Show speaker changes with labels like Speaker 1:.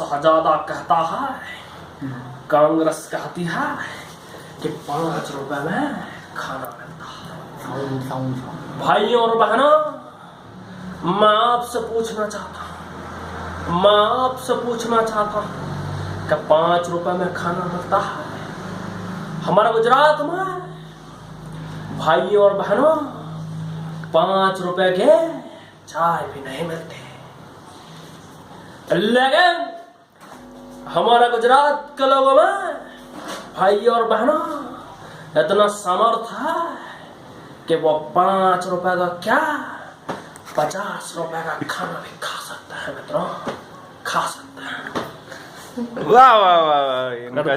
Speaker 1: शहजादा कहता है, कांग्रेस कहती है कि 5 रुपए में खाना मिलता है। भाइयों और बहनों, मैं आपसे पूछना चाहता हूं कि 5 रुपए में खाना मिलता है। हमारे गुजरात में भाइयों और बहनों 5 रुपए के चाय भी नहीं मिलते, लेकिन हमारे गुजरात के लोगों में भाइयों और बहनों इतना समर्थ है कि वो 5 रुपए का क्या 50 रुपए का खाना भी खा सकता है मित्रों, खा सकता है।
Speaker 2: वाह वाह वाह वाह, इनका